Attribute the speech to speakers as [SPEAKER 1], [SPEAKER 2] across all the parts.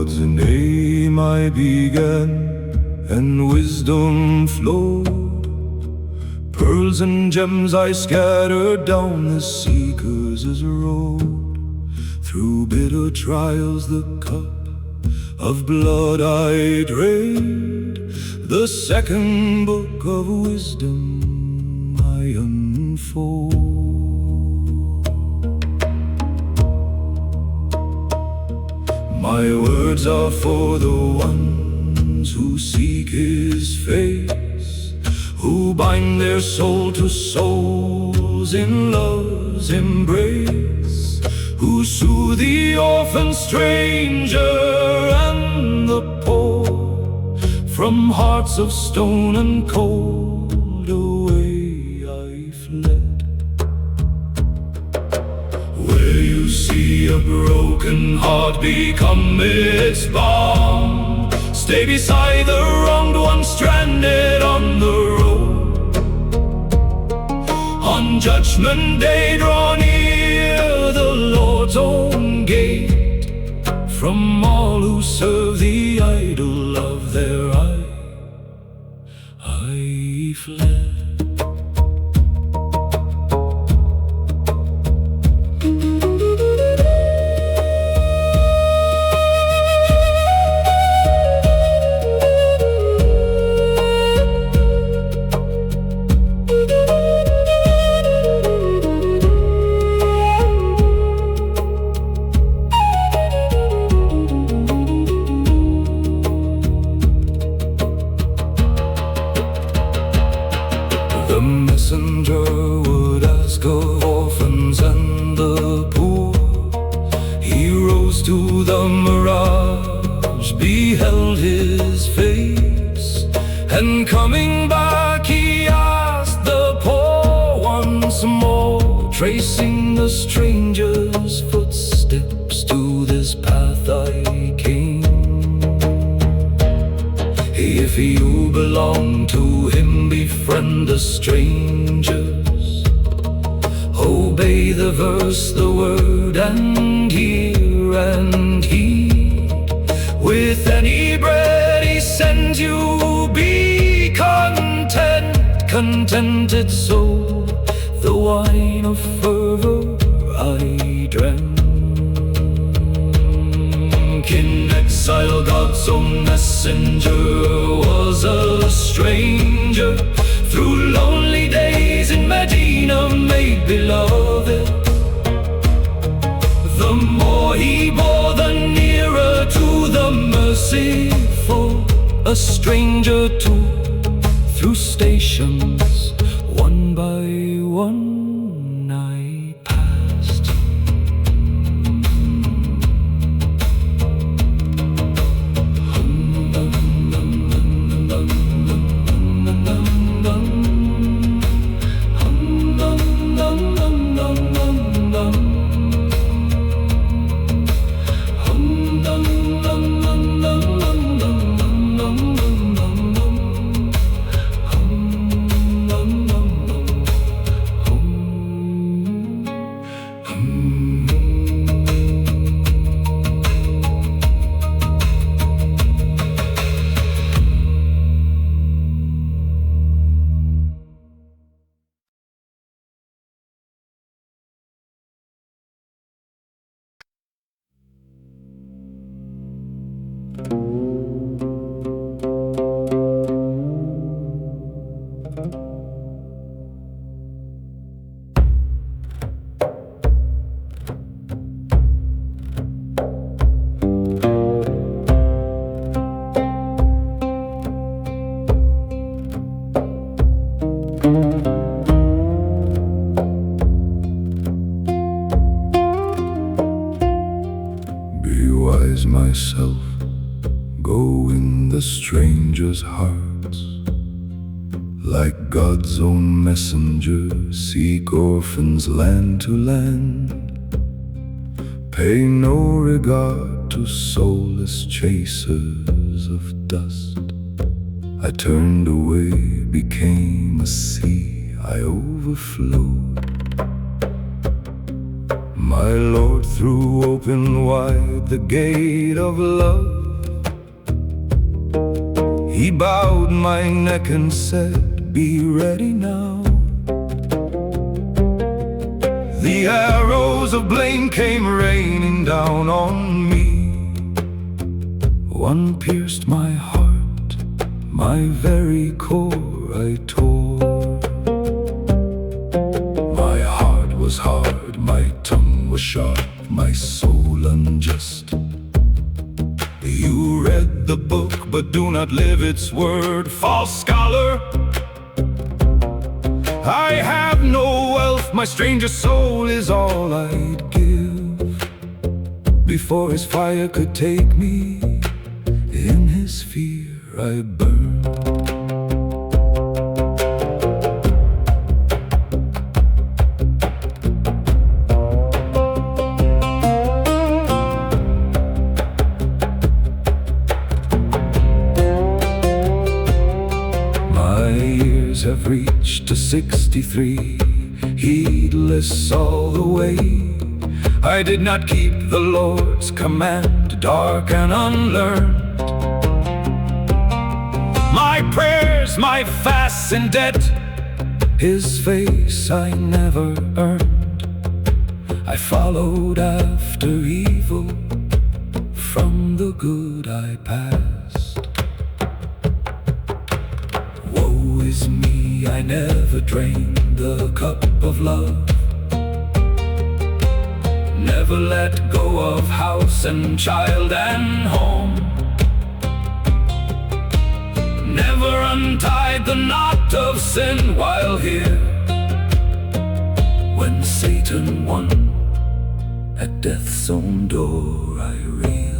[SPEAKER 1] God's name I began, and wisdom flowed. Pearls and gems I scattered down the seeker's road. Through bitter trials the cup of blood I drained. The second book of wisdom I unfold. My words are for the ones who seek His face, who bind their soul to souls in love's embrace, who soothe the orphan, stranger, and the poor. From hearts of stone and cold away I fled. Where you see a broken heart become its balm, stay beside the wronged one stranded on the road. On Judgment Day draw near the Lord's own gate. From all who serve the idol of their eye, I fled. The messenger would ask of orphans and the poor. He rose to the mirage, beheld his face, and coming back he asked the poor once more, tracing the stranger's footsteps to this path I came. If you belong to Him, befriend the strangers. Obey the verse, the word, and hear and heed. With any bread He sends you, be content, contented soul. The wine of fervor I drank. In exile, God's own messenger was a stranger. Through lonely days in Medina made beloved. The more he bore, the nearer to the merciful. A stranger too, through stations, one by one I passed. Myself, go in the strangers' hearts. Like God's own messenger, seek orphans land to land. Pay no regard to soulless chasers of dust. I turned away, became a sea, I overflowed. My Lord threw open wide the gate of love. He bowed my neck and said, be ready now. The arrows of blame came raining down on me. One pierced my heart, my very core I tore. My heart was hard, my tongue was sharp, my soul unjust. You read the book, but do not live its word, false scholar. I have no wealth, my stranger soul is all I'd give. Before his fire could take me, in his fear I burned. Have reached to 63, heedless all the way. I did not keep the Lord's command, dark and unlearned. My prayers, my fasts in debt, his face I never earned. I followed after evil, from the good I passed. Woe is me, I never drained the cup of love. Never let go of house and child and home. Never untied the knot of sin while here. When Satan won at death's own door, I reeled.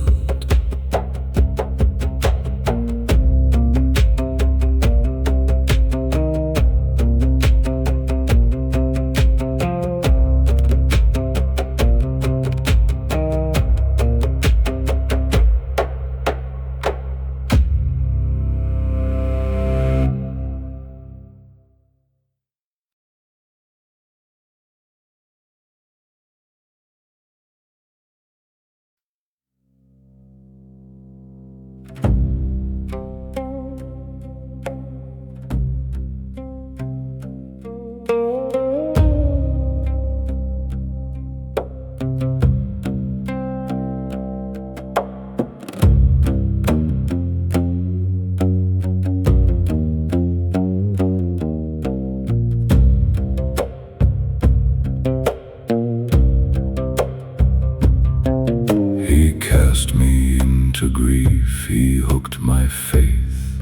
[SPEAKER 1] He hooked my faith,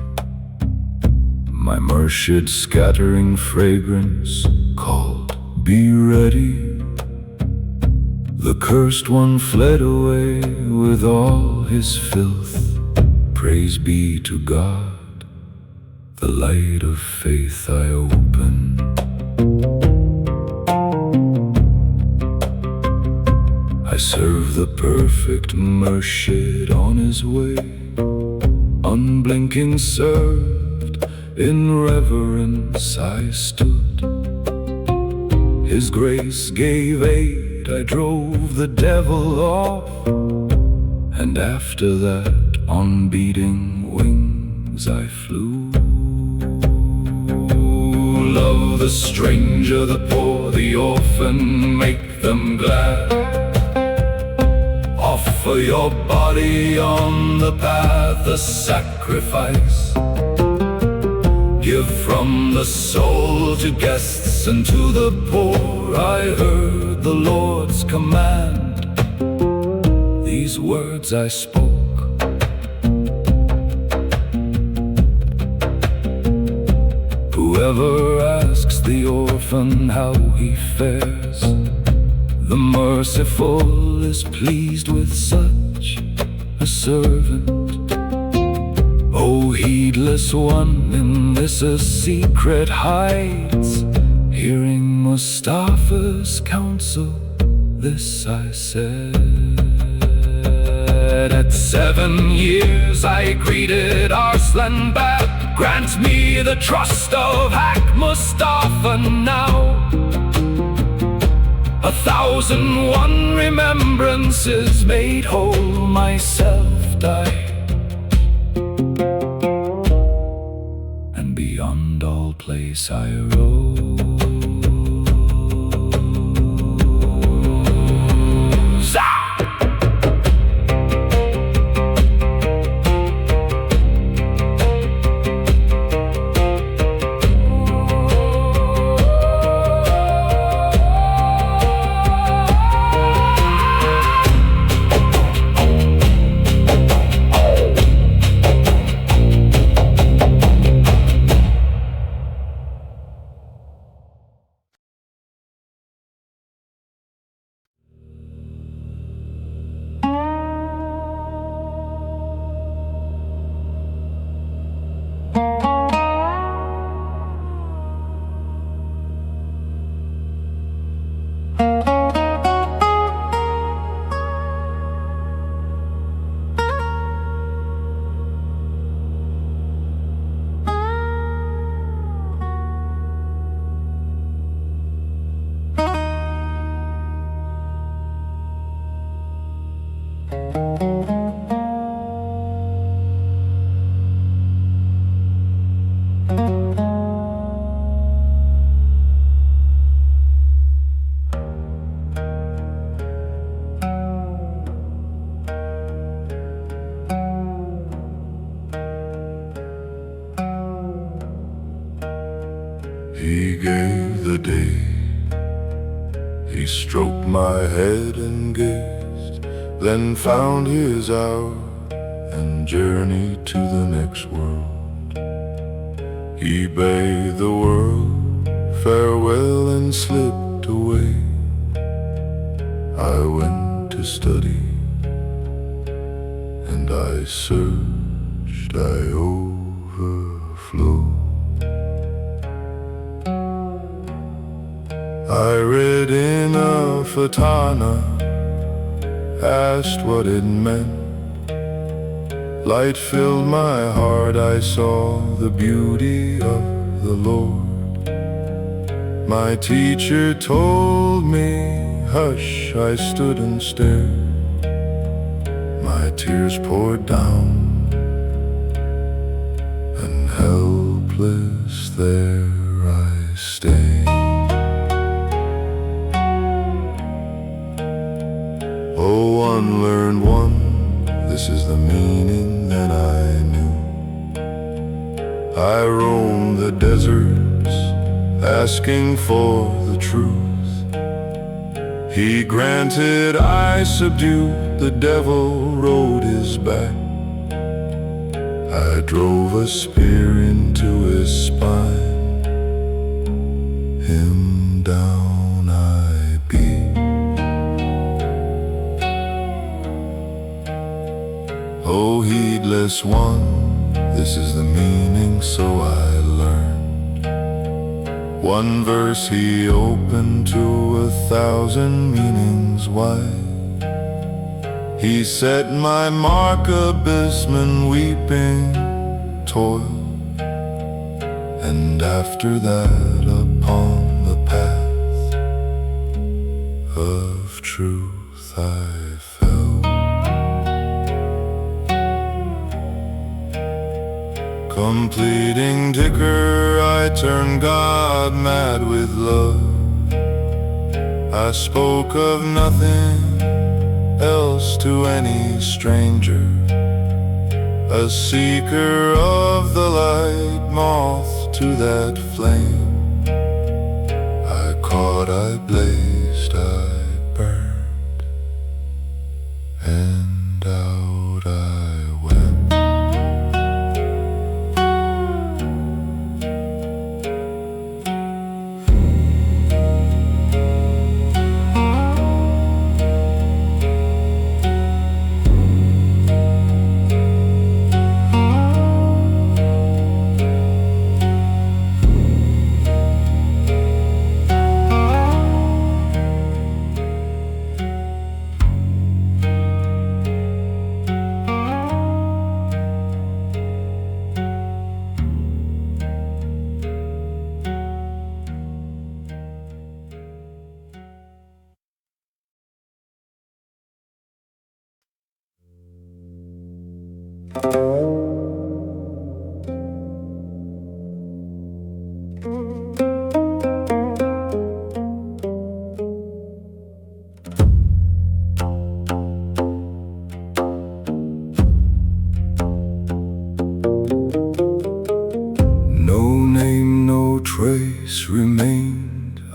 [SPEAKER 1] my murshid scattering fragrance called, be ready. The cursed one fled away with all his filth. Praise be to God, the light of faith I open. I serve the perfect murshid on his way. Unblinking served, in reverence I stood. His grace gave aid, I drove the devil off. And after that, on beating wings I flew. Love the stranger, the poor, the orphan, make them glad. Offer your body on the path, a sacrifice. Give from the soul to guests and to the poor. I heard the Lord's command, these words I spoke. Whoever asks the orphan how he fares, the merciful is pleased with such a servant. O heedless one, in this a secret hides. Hearing Mustafa's counsel, this I said. At 7 years I greeted Arslan Bab. Grant me the trust of Hak Mustafa now. 1,000 1,001 remembrances made whole, myself died, and beyond all place I rose.
[SPEAKER 2] He gave the day, he stroked my head and gazed, then found his hour and journeyed to the next world. He bade the world farewell and slipped away. I went to study and I searched, I overflowed. I read in a fana, asked what it meant. Light filled my heart, I saw the beauty of the Lord. My teacher told me, hush, I stood and stared. My tears poured down, and helpless there I stayed. Oh, one learned one, this is the meaning that I knew. I roamed the deserts, asking for the truth. He granted, I subdued, the devil rode his back. I drove a spear into his spine, him down I beat. Oh, heedless one, this is the meaning, so I learned. One verse he opened to 1,000 meanings wide. He set my mark, abysman weeping toil, and after that upon the path of truth I fell. Completing ticker, I turned God mad with love. I spoke of nothing else to any stranger, a seeker of the light, moth to that flame. I caught, I blazed, I burned, and out I went.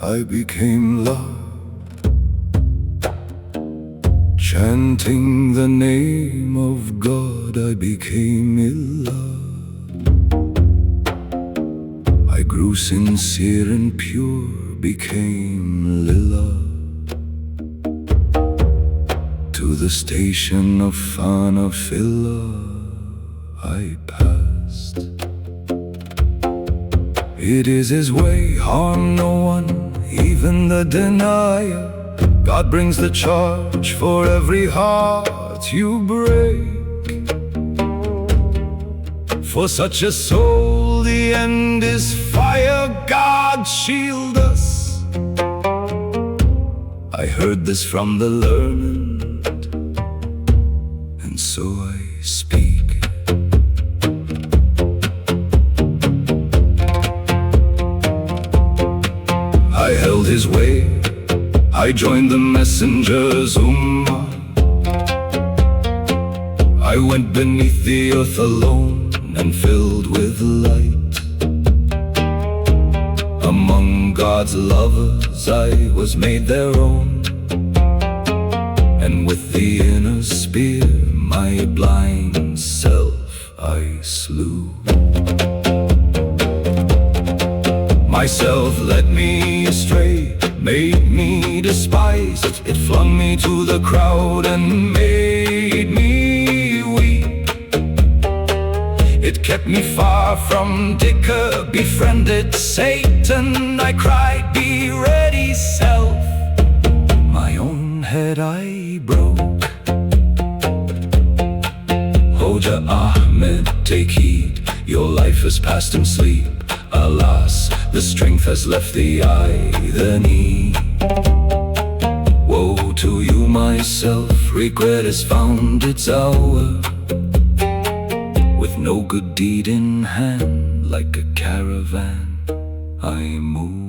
[SPEAKER 2] I became love, chanting the name of God. I became ilah. I grew sincere and pure, became lillah. To the station of fana, fillah I passed. It is His way, harm no one, even the denier. God brings the charge for every heart you break. For such a soul the end is fire. God shield us. I heard this from the learned, and so I speak. I held His way, I joined the messenger's ummah. I went beneath the earth alone and filled with light. Among God's lovers I was made their own, and with the inner spear my blind self I slew. Myself led me astray, made me despise it. It flung me to the crowd and made me weep. It kept me far from dicker, befriended Satan. I cried, be ready, self. My own head I broke. Hoja Ahmed, take heed, your life is passed in sleep. Alas, the strength has left the eye, the knee. Woe to you, myself, regret has found its hour. With no good deed in hand, like a caravan, I move.